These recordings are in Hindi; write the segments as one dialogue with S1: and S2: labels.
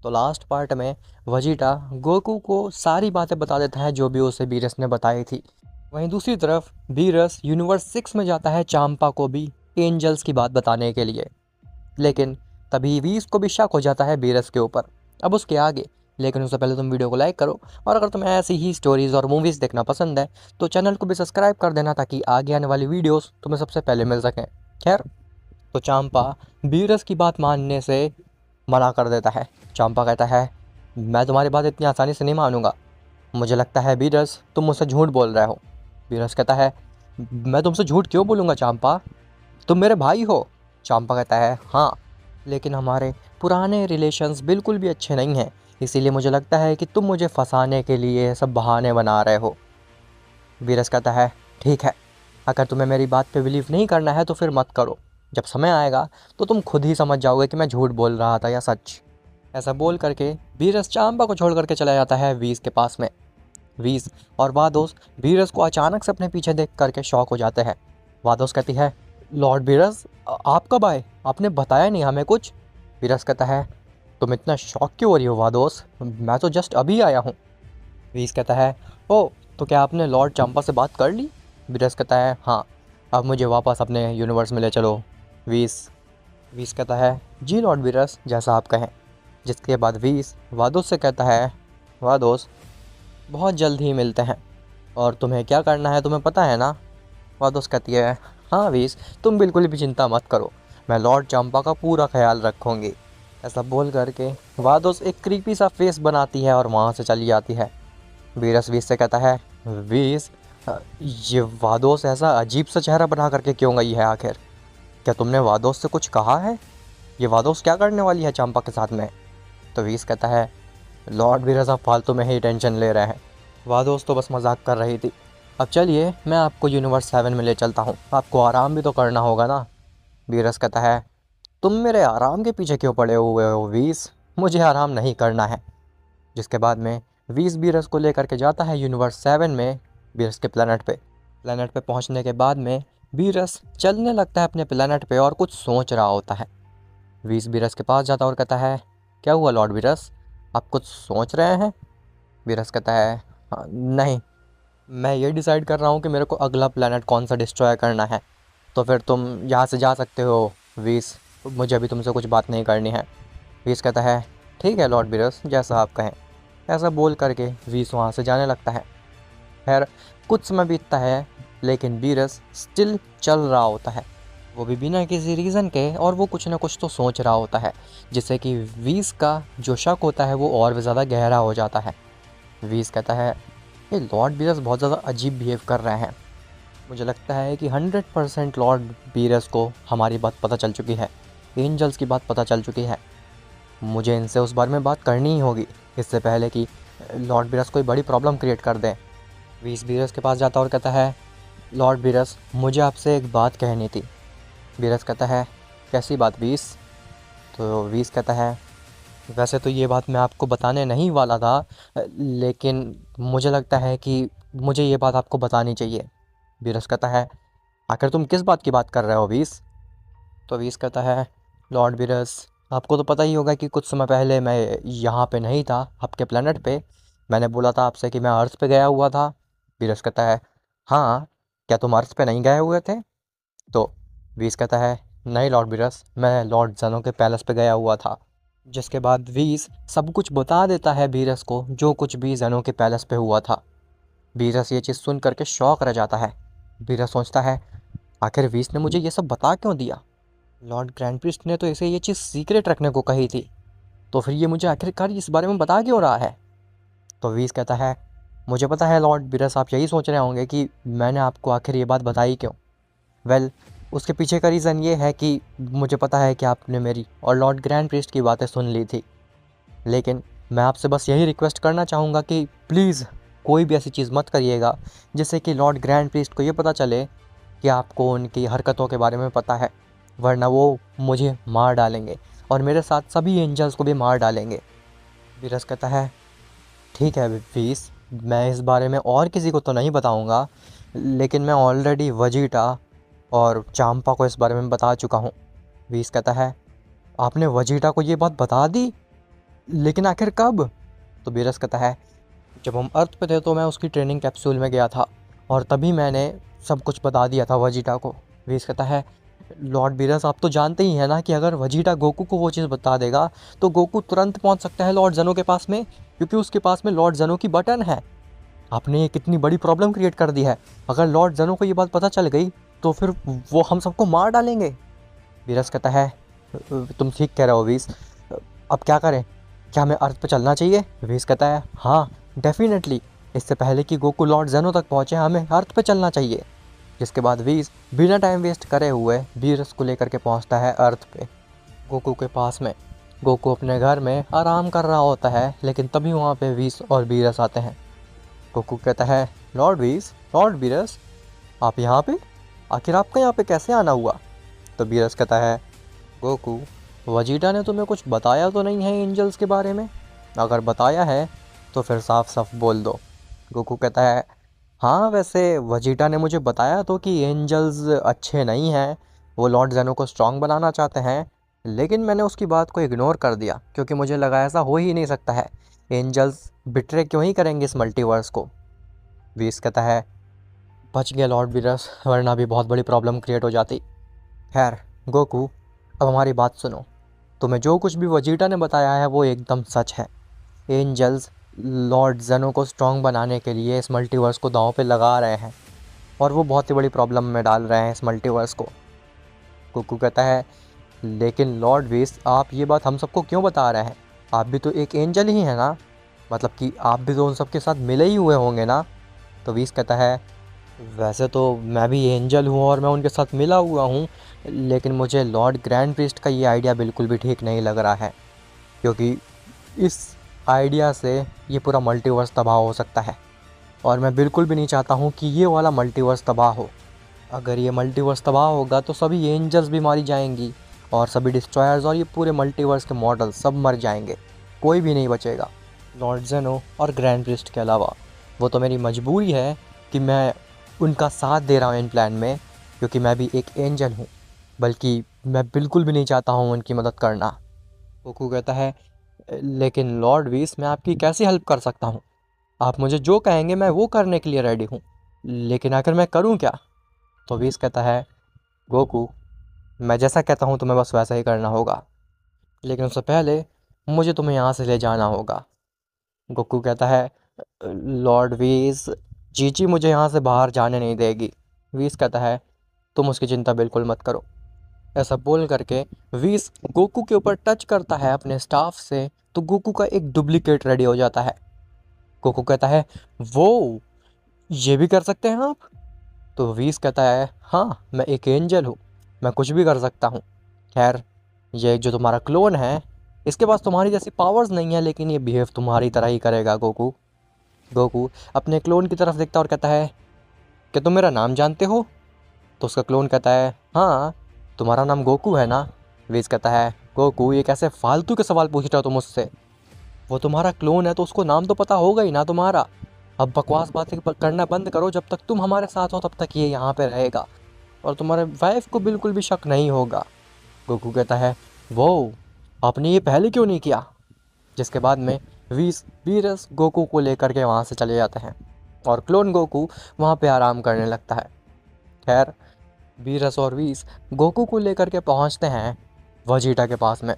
S1: तो लास्ट पार्ट में वजीटा गोकू को सारी बातें बता देता है जो भी उसे बीरस ने बताई थी। वहीं दूसरी तरफ बीरस यूनिवर्स 6 में जाता है चांपा को भी एंजल्स की बात बताने के लिए। लेकिन तभी वीस को भी शक हो जाता है बीरस के ऊपर। अब उसके आगे, लेकिन उससे पहले तुम वीडियो को लाइक करो, और अगर तुम्हें ऐसी ही स्टोरीज़ और मूवीज़ देखना पसंद है तो चैनल को भी सब्सक्राइब कर देना ताकि आगे आने वाली वीडियोस तुम्हें सबसे पहले मिल सकें। खैर, तो चांपा बीरस की बात मानने से मना कर देता है। चांपा कहता है, मैं तुम्हारी बात इतनी आसानी से नहीं मानूंगा। मुझे लगता है बीरस तुम मुझसे झूठ बोल रहे हो। बीरस कहता है, मैं तुमसे झूठ क्यों बोलूँगा चांपा, तुम मेरे भाई हो। चांपा कहता है, हाँ, लेकिन हमारे पुराने रिलेशंस बिल्कुल भी अच्छे नहीं हैं, इसीलिए मुझे लगता है कि तुम मुझे फंसाने के लिए सब बहाने बना रहे हो। बीरस कहता है, ठीक है, अगर तुम्हें मेरी बात पे बिलीव नहीं करना है तो फिर मत करो। जब समय आएगा तो तुम खुद ही समझ जाओगे कि मैं झूठ बोल रहा था या सच। ऐसा बोल करके बीरस चांपा को छोड़ करके चला जाता है वीस के पास में। वीस और वादोस बीरस को अचानक से अपने पीछे देख करके शॉक हो जाते हैं। वादोस कहती है, लॉर्ड बीरस, आप कब आए? आपने बताया नहीं हमें कुछ। बीरस कहता है, तुम इतना शॉक क्यों हो रही हो वादोस, मैं तो जस्ट अभी आया हूँ। वीस कहता है, ओ, तो क्या आपने लॉर्ड चांपा से बात कर ली? बीरस कहता है, हाँ, अब मुझे वापस अपने यूनिवर्स में ले चलो। वीस वीस कहता है, जी लॉर्ड बीरस, जैसा आप कहें। जिसके बाद वीस वादोस से कहता है, वादोस, बहुत जल्द ही मिलते हैं, और तुम्हें क्या करना है तुम्हें पता है ना? वादोस कहती है, हाँ वीस, तुम बिल्कुल भी चिंता मत करो, मैं लॉर्ड चंपा का पूरा ख्याल रखूँगी। ऐसा बोल करके वादोस एक क्रीपी सा फेस बनाती है और वहाँ से चली जाती है। बीरस वीस से कहता है, वीस, ये वादोस ऐसा अजीब सा चेहरा बना करके क्यों गई है आखिर? क्या तुमने वादोस से कुछ कहा है? ये वादोस क्या करने वाली है चंपा के साथ में? तो वीस कहता है, लॉर्ड बीरस आप फालतू में ही टेंशन ले रहे हैं, वादोस तो बस मजाक कर रही थी। अब चलिए मैं आपको यूनिवर्स 7 में ले चलता हूँ, आपको आराम भी तो करना होगा ना। बीरस कहता है, तुम मेरे आराम के पीछे क्यों पड़े हुए हो वीस, मुझे आराम नहीं करना है। जिसके बाद में वीस बीरस को लेकर के जाता है यूनिवर्स 7 में, बीरस के प्लेनेट पे। प्लेनेट पे पहुँचने के बाद में बीरस चलने लगता है अपने प्लेनेट पे और कुछ सोच रहा होता है। वीस बीरस के पास जाता और कहता है, क्या हुआ लॉर्ड बीरस, आप कुछ सोच रहे हैं? बीरस कहता है, "हाँ, नहीं, मैं ये डिसाइड कर रहा हूँ कि मेरे को अगला प्लेनेट कौन सा डिस्ट्रॉय करना है, तो फिर तुम यहाँ से जा सकते हो वीस, मुझे अभी तुमसे कुछ बात नहीं करनी है। वीस कहता है, ठीक है लॉर्ड बीरस, जैसा आप कहें। ऐसा बोल करके वीस वहाँ से जाने लगता है। खैर, कुछ समय बीतता है, लेकिन बीरस स्टिल चल रहा होता है, वो भी बिना किसी रीज़न के, और वो कुछ ना कुछ तो सोच रहा होता है, जिससे कि वीस का जो शक होता है वो और भी ज़्यादा गहरा हो जाता है। वीस कहता है, ये लॉर्ड बीरस बहुत ज़्यादा अजीब बिहेव कर रहे हैं, मुझे लगता है कि 100% लॉर्ड बीरस को हमारी बात पता चल चुकी है, एंजल्स की बात पता चल चुकी है। मुझे इनसे उस बारे में बात करनी ही होगी, इससे पहले कि लॉर्ड बीरस कोई बड़ी प्रॉब्लम क्रिएट कर दें। वीस बीरस के पास जाता और कहता है, लॉर्ड बीरस, मुझे आपसे एक बात कहनी थी। बीरस कहता है, कैसी बात वीस? तो वीस कहता है, वैसे तो ये बात मैं आपको बताने नहीं वाला था, लेकिन मुझे लगता है कि मुझे ये बात आपको बतानी चाहिए। बीरस कहता है, आखिर तुम किस बात की बात कर रहे हो वीस? तो वीस कहता है, लॉर्ड बीरस, आपको तो पता ही होगा कि कुछ समय पहले मैं यहाँ पे नहीं था, आपके प्लेनेट पे। मैंने बोला था आपसे कि मैं अर्थ पे गया हुआ था। बीरस कहता है, हाँ, क्या तुम अर्थ पे नहीं गए हुए थे? तो वीस कहता है, नहीं लॉर्ड बीरस, मैं लॉर्ड ज़ेनो के पैलेस पे गया हुआ था। जिसके बाद वीस सब कुछ बता देता है बीरस को, जो कुछ भी ज़ेनो के पैलेस पे हुआ था। बीरस ये चीज़ सुन करके शॉक रह जाता है। बीरस सोचता है, आखिर वीस ने मुझे ये सब बता क्यों दिया? लॉर्ड ग्रैंड प्रिस्ट ने तो इसे ये चीज़ सीक्रेट रखने को कही थी, तो फिर ये मुझे आखिरकार इस बारे में बता क्यों रहा है? तो वीस कहता है, मुझे पता है लॉर्ड बीरस, आप यही सोच रहे होंगे कि मैंने आपको आखिर ये बात बताई क्यों। वेल, उसके पीछे का रीज़न ये है कि मुझे पता है कि आपने मेरी और लॉर्ड ग्रैंड प्रिस्ट की बातें सुन ली थी, लेकिन मैं आपसे बस यही रिक्वेस्ट करना चाहूँगा कि प्लीज़ कोई भी ऐसी चीज़ मत करिएगा जिससे कि लॉर्ड ग्रैंड प्रीस्ट को ये पता चले कि आपको उनकी हरकतों के बारे में पता है, वरना वो मुझे मार डालेंगे और मेरे साथ सभी एंजल्स को भी मार डालेंगे। बीरस कहता है, ठीक है वीस, मैं इस बारे में और किसी को तो नहीं बताऊंगा, लेकिन मैं ऑलरेडी वजीटा और चांपा को इस बारे में बता चुका हूँ। वीस कहता है, आपने वजीटा को ये बात बता दी? लेकिन आखिर कब? तो बीरस कहता है जब हम अर्थ पे थे तो मैं उसकी ट्रेनिंग कैप्सूल में गया था और तभी मैंने सब कुछ बता दिया था वजीटा को। व्हीस कहता है लॉर्ड बीरस आप तो जानते ही हैं ना कि अगर वजीटा गोकू को वो चीज़ बता देगा तो गोकू तुरंत पहुंच सकता है लॉर्ड ज़ेनो के पास में, क्योंकि उसके पास में लॉर्ड ज़ेनो की बटन है। आपने ये कितनी बड़ी प्रॉब्लम क्रिएट कर दी है। अगर लॉर्ड ज़ेनो को ये बात पता चल गई तो फिर वो हम सबको मार डालेंगे। बीरस कहता है तुम ठीक कह रहे हो व्हीस, अब क्या करें? क्या हमें अर्थ पे चलना चाहिए? व्हीस कहता है हाँ डेफिनेटली, इससे पहले कि गोकू लॉर्ड ज़ेनो तक पहुँचे हमें अर्थ पे चलना चाहिए। जिसके बाद व्हीस बिना टाइम वेस्ट करे हुए बीरस को लेकर के पहुँचता है अर्थ पे गोकू के पास में। गोकू अपने घर में आराम कर रहा होता है, लेकिन तभी वहाँ पे व्हीस और बीरस आते हैं। गोकू कहता है लॉर्ड व्हीस, लॉर्ड बीरस, आप यहाँ पे? आखिर आपका यहाँ पे कैसे आना हुआ? तो बीरस कहता है गोकू वजीटा ने तुम्हें कुछ बताया तो नहीं है एंजल्स के बारे में? अगर बताया है तो फिर साफ साफ बोल दो। गोकू कहता है हाँ वैसे वजीटा ने मुझे बताया तो कि एंजल्स अच्छे नहीं हैं, वो लॉर्ड ज़ेनो को स्ट्रांग बनाना चाहते हैं, लेकिन मैंने उसकी बात को इग्नोर कर दिया क्योंकि मुझे लगा ऐसा हो ही नहीं सकता है। एंजल्स बिट्रे क्यों ही करेंगे इस मल्टीवर्स को? व्हीस कहता है बच गया लॉर्ड बीरस, वरना भी बहुत बड़ी प्रॉब्लम क्रिएट हो जाती। खैर गोकू अब हमारी बात सुनो, तुम्हें जो कुछ भी वजीटा ने बताया है वो एकदम सच है। एंजल्स लॉर्ड ज़ेनो को स्ट्रांग बनाने के लिए इस मल्टीवर्स को दांव पे लगा रहे हैं और वो बहुत ही बड़ी प्रॉब्लम में डाल रहे हैं इस मल्टीवर्स को। कुकू कहता है लेकिन लॉर्ड व्हीस आप ये बात हम सबको क्यों बता रहे हैं? आप भी तो एक एंजल ही हैं ना, मतलब कि आप भी तो उन सब के साथ मिले ही हुए होंगे ना। तो व्हीस कहता है वैसे तो मैं भी एंजल हूँ और मैं उनके साथ मिला हुआ हूँ, लेकिन मुझे लॉर्ड ग्रैंड प्रीस्ट का ये आइडिया बिल्कुल भी ठीक नहीं लग रहा है, क्योंकि इस आइडिया से ये पूरा मल्टीवर्स तबाह हो सकता है और मैं बिल्कुल भी नहीं चाहता हूँ कि ये वाला मल्टीवर्स तबाह हो। अगर ये मल्टीवर्स तबाह होगा तो सभी एंजल्स भी मारी जाएंगी और सभी डिस्ट्रॉयर्स और ये पूरे मल्टीवर्स के मॉडल सब मर जाएंगे, कोई भी नहीं बचेगा लॉर्ड ज़ेनो और ग्रैंड प्रीस्ट के अलावा। वो तो मेरी मजबूरी है कि मैं उनका साथ दे रहा हूँ इन प्लान में, क्योंकि मैं भी एक एंजल हूँ, बल्कि मैं बिल्कुल भी नहीं चाहता हूँ उनकी मदद करना। गोकू कहता है लेकिन लॉर्ड व्हीस मैं आपकी कैसे हेल्प कर सकता हूँ? आप मुझे जो कहेंगे मैं वो करने के लिए रेडी हूँ, लेकिन आखिर मैं करूँ क्या? तो व्हीस कहता है गोकू मैं जैसा कहता हूँ तुम्हें बस वैसा ही करना होगा, लेकिन उससे पहले मुझे तुम्हें यहाँ से ले जाना होगा। गोकू कहता है लॉर्ड व्हीस चीची मुझे यहाँ से बाहर जाने नहीं देगी। व्हीस कहता है तुम उसकी चिंता बिल्कुल मत करो। ऐसा बोल करके व्हीस गोकू के ऊपर टच करता है अपने स्टाफ से, तो गोकू का एक डुप्लीकेट रेडी हो जाता है। गोकू कहता है वो ये भी कर सकते हैं आप? तो व्हीस कहता है हाँ मैं एक एंजल हूँ, मैं कुछ भी कर सकता हूँ। खैर ये जो तुम्हारा क्लोन है इसके पास तुम्हारी जैसी पावर्स नहीं है, लेकिन ये बिहेव तुम्हारी तरह ही करेगा। गोकू गोकू अपने क्लोन की तरफ देखता और कहता है कि तुम मेरा नाम जानते हो? तो उसका क्लोन कहता है हाँ तुम्हारा नाम गोकू है ना? व्हीस कहता है गोकू ये कैसे फालतू के सवाल पूछ रहे हो तुम मुझसे? वो तुम्हारा क्लोन है तो उसको नाम तो पता होगा ही ना तुम्हारा। अब बकवास बातें करना बंद करो, जब तक तुम हमारे साथ हो तब तक ये यहाँ पे रहेगा और तुम्हारे वाइफ को बिल्कुल भी शक नहीं होगा। गोकू कहता है वो आपने ये पहले क्यों नहीं किया? जिसके बाद में वीरस गोकू को लेकर के वहाँ से चले जाते हैं और क्लोन गोकू वहाँ पे आराम करने लगता है। खैर वीरस और वीस गोकू को लेकर के पहुँचते हैं वजीटा के पास में,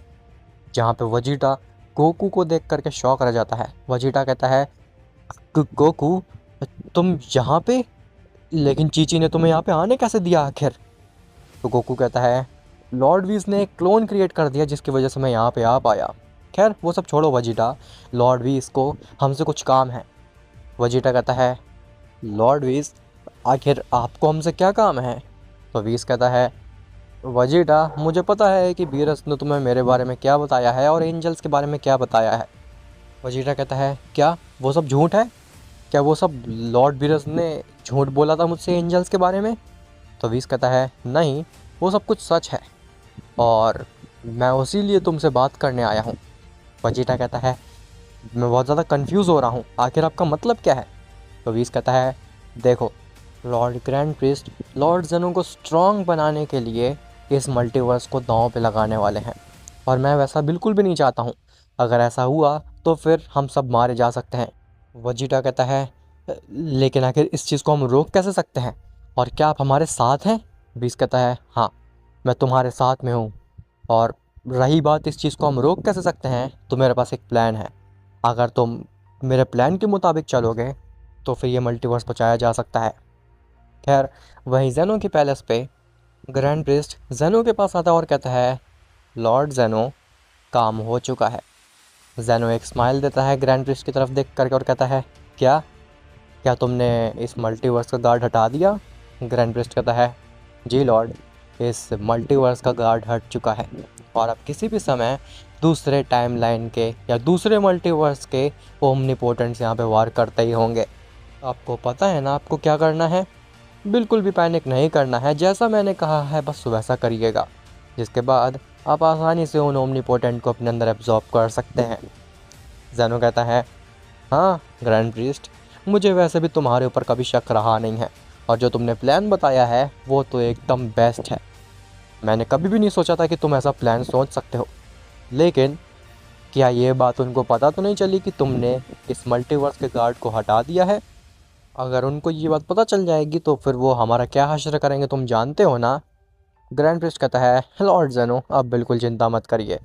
S1: जहाँ पे वजीटा गोकू को देख करके शॉक रह जाता है। वजीटा कहता है गोकू तुम यहाँ पे, लेकिन चीची ने तुम्हें यहाँ पे आने कैसे दिया आखिर? तो गोकू कहता है लॉर्ड वीस ने एक क्लोन क्रिएट कर दिया जिसकी वजह से मैं यहाँ पे आ पाया। खैर वो सब छोड़ो वजीटा, लॉर्ड वीस को हमसे कुछ काम है। वजीटा कहता है लॉर्ड वीस आखिर आपको हमसे क्या काम है? तो वीस कहता है वजीटा मुझे पता है कि वीरस ने तुम्हें मेरे बारे में क्या बताया है और एंजल्स के बारे में क्या बताया है। वजीटा कहता है क्या वो सब झूठ है? क्या वो सब लॉर्ड वीरस ने झूठ बोला था मुझसे एंजल्स के बारे में? तो वीस कहता है नहीं वो सब कुछ सच है और मैं उसी लिए तुमसे बात करने आया हूँ। वजीटा कहता है मैं बहुत ज़्यादा कंफ्यूज हो रहा हूँ, आखिर आपका मतलब क्या है? तो वीस कहता है देखो Lord grand priest Lord Zeno को स्ट्रॉन्ग बनाने के लिए इस मल्टीवर्स को दांव पे लगाने वाले हैं और मैं वैसा बिल्कुल भी नहीं चाहता हूँ। अगर ऐसा हुआ तो फिर हम सब मारे जा सकते हैं। वेजिटा कहता है लेकिन आखिर इस चीज़ को हम रोक कैसे सकते हैं, और क्या आप हमारे साथ हैं? बीस कहता है हाँ, मैं तुम्हारे साथ में हूँ। और रही बात इस चीज़ को हम रोक कैसे सकते हैं, तो मेरे पास एक प्लान है। अगर तुम मेरे प्लान के मुताबिक चलोगे तो फिर ये मल्टीवर्स बचाया जा सकता है। खैर, वहीं जेनो के पैलेस पे ग्रैंड प्रिस्ट जेनो के पास आता है और कहता है लॉर्ड जेनो, काम हो चुका है। जेनो एक स्माइल देता है ग्रैंड प्रिस्ट की तरफ देख करके और कहता है क्या क्या तुमने इस मल्टीवर्स का गार्ड हटा दिया? ग्रैंड प्रिस्ट कहता है जी लॉर्ड, इस मल्टीवर्स का गार्ड हट चुका है और अब किसी भी समय दूसरे टाइमलाइन के या दूसरे मल्टीवर्स के ओमनीपोटेंट्स यहाँ पे वार करते ही होंगे। आपको पता है ना आपको क्या करना है? बिल्कुल भी पैनिक नहीं करना है, जैसा मैंने कहा है बस वैसा करिएगा, जिसके बाद आप आसानी से उन ओमनीपोटेंट को अपने अंदर एब्जॉर्ब कर सकते हैं। जेनो कहता है हाँ ग्रैंड प्रीस्ट, मुझे वैसे भी तुम्हारे ऊपर कभी शक रहा नहीं है, और जो तुमने प्लान बताया है वो तो एकदम बेस्ट है। मैंने कभी भी नहीं सोचा था कि तुम ऐसा प्लान सोच सकते हो, लेकिन क्या ये बात उनको पता तो नहीं चली कि तुमने इस मल्टीवर्स के गार्ड को हटा दिया है? अगर उनको ये बात पता चल जाएगी तो फिर वो हमारा क्या हश्र करेंगे, तुम जानते हो ना। ग्रैंड प्रिस्ट कहता है लॉर्ड जेनो, आप बिल्कुल चिंता मत करिए,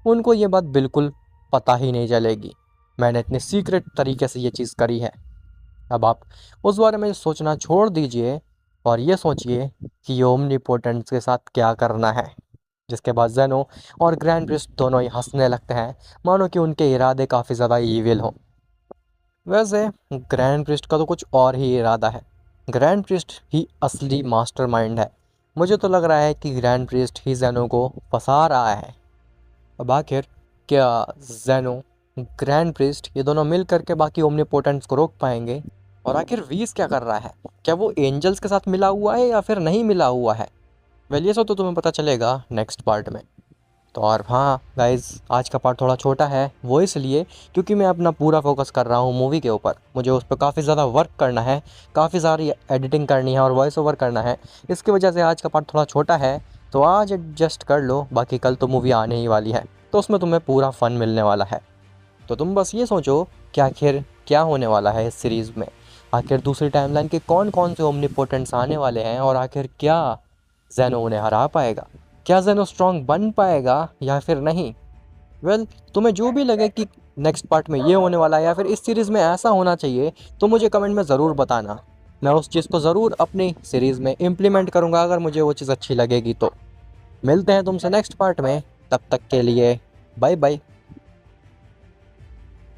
S1: उनको ये बात बिल्कुल पता ही नहीं चलेगी। मैंने इतने सीक्रेट तरीके से ये चीज़ करी है। अब आप उस बारे में सोचना छोड़ दीजिए और ये सोचिए कि ये ओमनीपोटेंट्स के साथ क्या करना है। जिसके बाद जेनो और ग्रैंड प्रिस्ट दोनों ही हंसने लगते हैं, मानो कि उनके इरादे काफ़ी ज़्यादा ईविल हों। वैसे ग्रैंड प्रिस्ट का तो कुछ और ही इरादा है। ग्रैंड प्रिस्ट ही असली मास्टरमाइंड है। मुझे तो लग रहा है कि ग्रैंड प्रिस्ट ही जेनो को फंसा रहा है। अब आखिर क्या जेनो, ग्रैंड प्रिस्ट ये दोनों मिल करके बाकी ओमनीपोटेंट्स को रोक पाएंगे? और आखिर वीस क्या कर रहा है? क्या वो एंजल्स के साथ मिला हुआ है या फिर नहीं मिला हुआ है? वेल ये सब तो तुम्हें पता चलेगा नेक्स्ट पार्ट में। तो और हाँ गाइज़, आज का पार्ट थोड़ा छोटा है, वो इसलिए क्योंकि मैं अपना पूरा फोकस कर रहा हूँ मूवी के ऊपर। मुझे उस पर काफ़ी ज़्यादा वर्क करना है, काफ़ी सारी एडिटिंग करनी है और वॉइस ओवर करना है। इसकी वजह से आज का पार्ट थोड़ा छोटा है, तो आज एडजस्ट कर लो। बाकी कल तो मूवी आने ही वाली है, तो उसमें तुम्हें पूरा फ़न मिलने वाला है। तो तुम बस ये सोचो कि आखिर क्या होने वाला है इस सीरीज़ में। आखिर दूसरी टाइमलाइन के कौन कौन से ओमनीपोटेंट्स आने वाले हैं, और आखिर क्या जेनो उन्हें हरा पाएगा? क्या जेनो स्ट्रॉन्ग बन पाएगा या फिर नहीं? वेल तुम्हें जो भी लगे कि नेक्स्ट पार्ट में ये होने वाला है या फिर इस सीरीज़ में ऐसा होना चाहिए, तो मुझे कमेंट में ज़रूर बताना। मैं उस चीज़ को ज़रूर अपनी सीरीज़ में इम्प्लीमेंट करूँगा अगर मुझे वो चीज़ अच्छी लगेगी तो। मिलते हैं तुमसे नेक्स्ट पार्ट में, तब तक के लिए बाय बाय।